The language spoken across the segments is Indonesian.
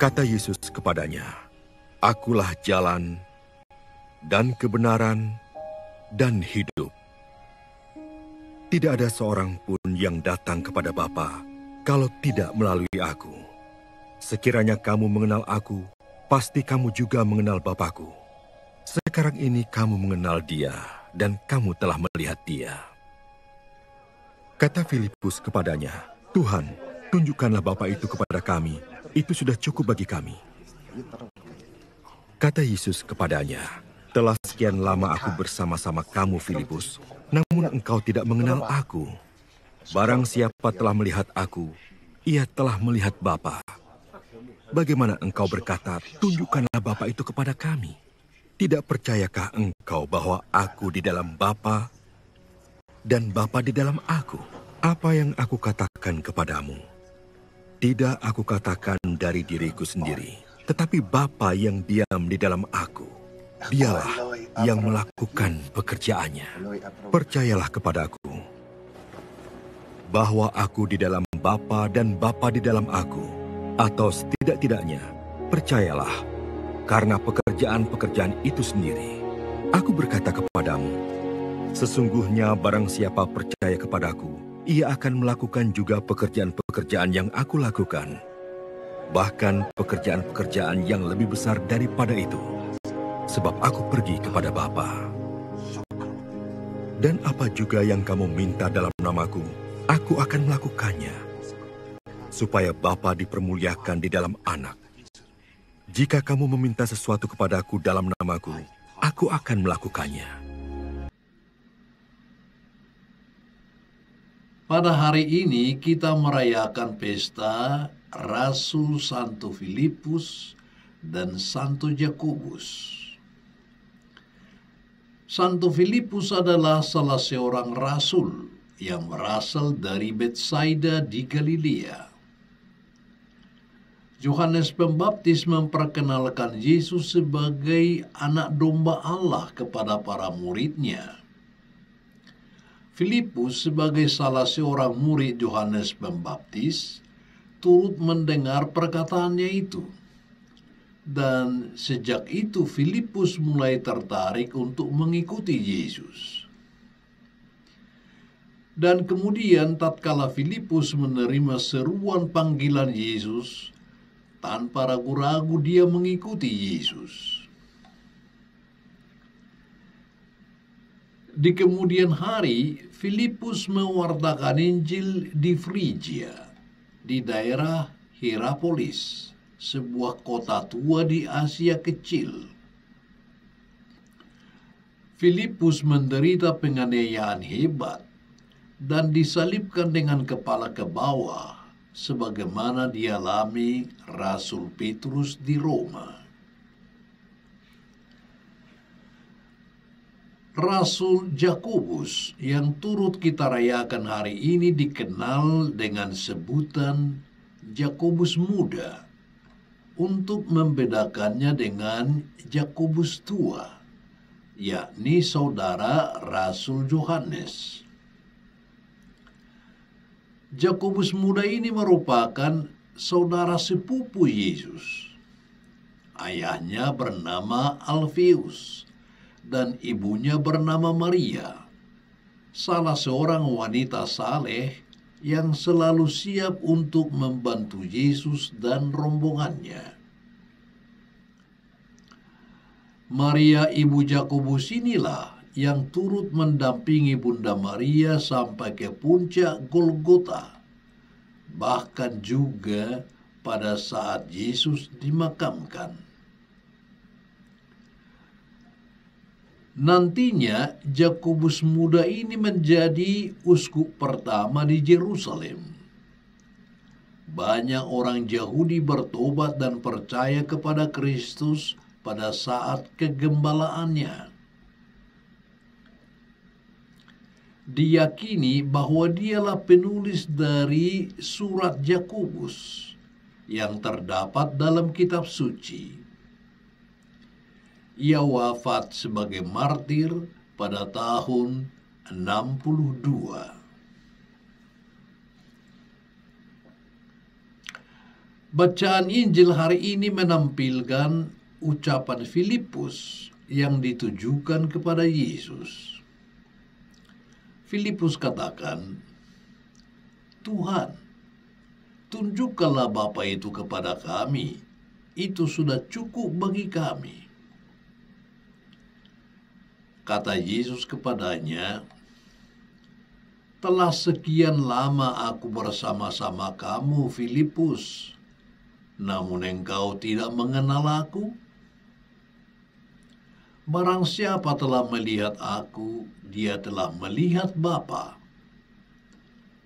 Kata Yesus kepadanya, "Akulah jalan dan kebenaran dan hidup. Tidak ada seorang pun yang datang kepada Bapa kalau tidak melalui aku. Sekiranya kamu mengenal aku, pasti kamu juga mengenal Bapa-Ku. Sekarang ini kamu mengenal Dia dan kamu telah melihat Dia." Kata Filipus kepadanya, "Tuhan, tunjukkanlah Bapa itu kepada kami. Itu sudah cukup bagi kami." Kata Yesus kepadanya, "Telah sekian lama aku bersama-sama kamu, Filipus, namun engkau tidak mengenal aku. Barang siapa telah melihat aku, ia telah melihat Bapa. Bagaimana engkau berkata, 'Tunjukkanlah Bapa itu kepada kami'? Tidak percayakah engkau bahwa aku di dalam Bapa dan Bapa di dalam aku? Apa yang aku katakan kepadamu, tidak aku katakan dari diriku sendiri, tetapi Bapa yang diam di dalam aku. Dialah yang melakukan pekerjaannya. Percayalah kepadaku, bahwa aku di dalam Bapa dan Bapa di dalam aku, atau setidak-tidaknya, percayalah, karena pekerjaan-pekerjaan itu sendiri. Aku berkata kepadamu, sesungguhnya barang siapa percaya kepadaku, ia akan melakukan juga pekerjaan-pekerjaan yang aku lakukan. Bahkan pekerjaan-pekerjaan yang lebih besar daripada itu. Sebab aku pergi kepada Bapa. Dan apa juga yang kamu minta dalam namaku, aku akan melakukannya. Supaya Bapa dipermuliakan di dalam Anak. Jika kamu meminta sesuatu kepadaku dalam namaku, aku akan melakukannya." Pada hari ini kita merayakan pesta Rasul Santo Filipus dan Santo Jakobus. Santo Filipus adalah salah seorang rasul yang berasal dari Betsaida di Galilea. Yohanes Pembaptis memperkenalkan Yesus sebagai anak domba Allah kepada para muridnya. Filipus sebagai salah seorang murid Yohanes Pembaptis turut mendengar perkataannya itu. Dan sejak itu Filipus mulai tertarik untuk mengikuti Yesus. Dan kemudian tatkala Filipus menerima seruan panggilan Yesus, tanpa ragu-ragu dia mengikuti Yesus. Di kemudian hari, Filipus mewartakan Injil di Frigia, di daerah Hierapolis, sebuah kota tua di Asia Kecil. Filipus menderita penganiayaan hebat dan disalibkan dengan kepala ke bawah, sebagaimana dialami Rasul Petrus di Roma. Rasul Jakobus yang turut kita rayakan hari ini dikenal dengan sebutan Jakobus Muda untuk membedakannya dengan Jakobus Tua, yakni saudara Rasul Yohanes. Jakobus Muda ini merupakan saudara sepupu Yesus. Ayahnya bernama Alfeus dan ibunya bernama Maria, salah seorang wanita saleh yang selalu siap untuk membantu Yesus dan rombongannya. Maria ibu Jakobus inilah yang turut mendampingi Bunda Maria sampai ke puncak Golgota, bahkan juga pada saat Yesus dimakamkan. Nantinya Jakobus Muda ini menjadi uskup pertama di Yerusalem. Banyak orang Yahudi bertobat dan percaya kepada Kristus pada saat kegembalaannya. Diyakini bahwa dialah penulis dari surat Yakobus yang terdapat dalam kitab suci. Ia wafat sebagai martir pada tahun 62. Bacaan Injil hari ini menampilkan ucapan Filipus yang ditujukan kepada Yesus. Filipus katakan, "Tuhan, tunjukkanlah Bapa itu kepada kami, itu sudah cukup bagi kami." Kata Yesus kepadanya, "Telah sekian lama aku bersama-sama kamu, Filipus, namun engkau tidak mengenal aku? Barang siapa telah melihat aku, dia telah melihat Bapa.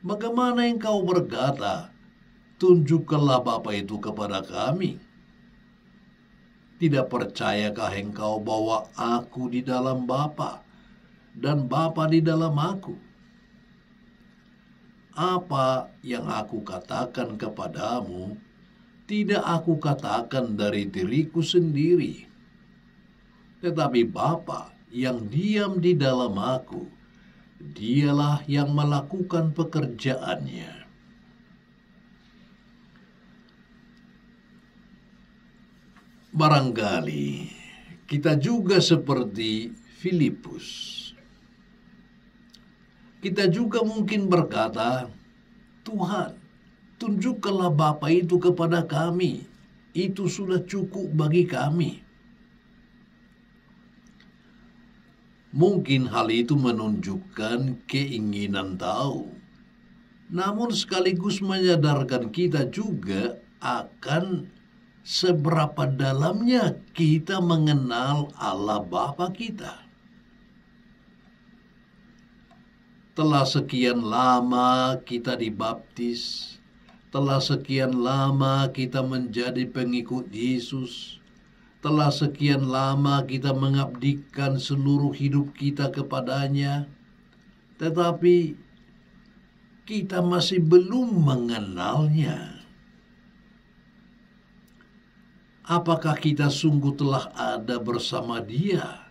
Bagaimana engkau berkata, 'Tunjukkanlah Bapa itu kepada kami'? Tidak percayakah engkau bahwa aku di dalam Bapa dan Bapa di dalam aku? Apa yang aku katakan kepadamu, tidak aku katakan dari diriku sendiri, tetapi Bapa yang diam di dalam aku, dialah yang melakukan pekerjaannya." Barangkali kita juga seperti Filipus. Kita juga mungkin berkata, "Tuhan, tunjukkanlah Bapa itu kepada kami, itu sudah cukup bagi kami." Mungkin hal itu menunjukkan keinginan tahu, namun sekaligus menyadarkan kita juga akan seberapa dalamnya kita mengenal Allah Bapa kita. Telah sekian lama kita dibaptis, telah sekian lama kita menjadi pengikut Yesus, telah sekian lama kita mengabdikan seluruh hidup kita kepadanya, tetapi kita masih belum mengenalnya. Apakah kita sungguh telah ada bersama Dia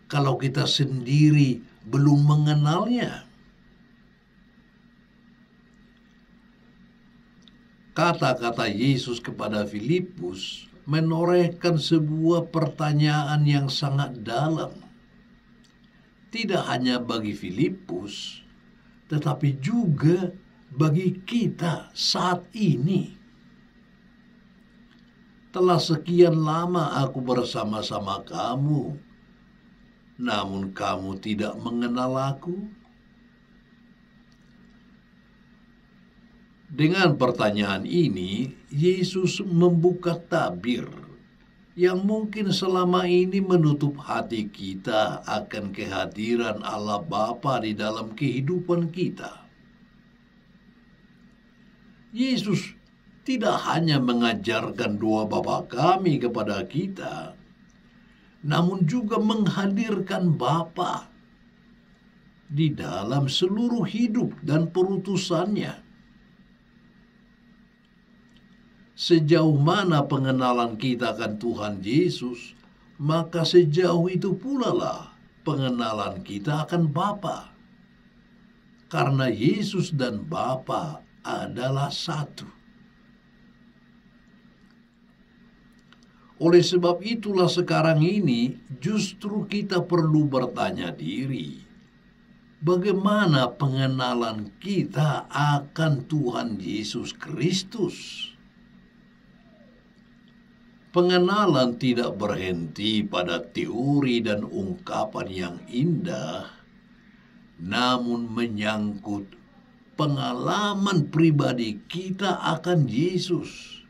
kalau kita sendiri belum mengenalnya? Kata-kata Yesus kepada Filipus menorehkan sebuah pertanyaan yang sangat dalam. Tidak hanya bagi Filipus, tetapi juga bagi kita saat ini. Telah sekian lama aku bersama-sama kamu, namun kamu tidak mengenal aku? Dengan pertanyaan ini, Yesus membuka tabir yang mungkin selama ini menutup hati kita akan kehadiran Allah Bapa di dalam kehidupan kita. Yesus tidak hanya mengajarkan doa Bapa kami kepada kita, namun juga menghadirkan Bapa di dalam seluruh hidup dan perutusannya. Sejauh mana pengenalan kita akan Tuhan Yesus, maka sejauh itu pula lah pengenalan kita akan Bapa. Karena Yesus dan Bapa adalah satu. Oleh sebab itulah sekarang ini justru kita perlu bertanya diri, bagaimana pengenalan kita akan Tuhan Yesus Kristus? Pengenalan tidak berhenti pada teori dan ungkapan yang indah, namun menyangkut pengalaman pribadi kita akan Yesus,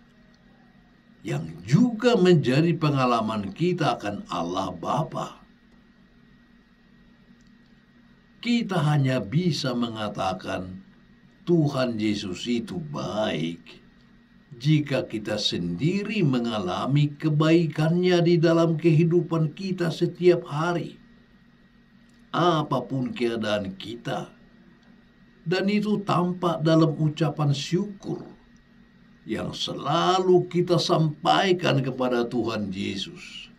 yang juga menjadi pengalaman kita akan Allah Bapa. Kita hanya bisa mengatakan Tuhan Yesus itu baik jika kita sendiri mengalami kebaikannya di dalam kehidupan kita setiap hari, apapun keadaan kita, dan itu tampak dalam ucapan syukur yang selalu kita sampaikan kepada Tuhan Yesus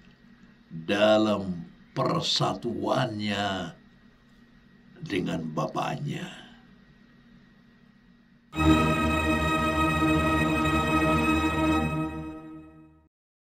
dalam persatuannya dengan Bapanya.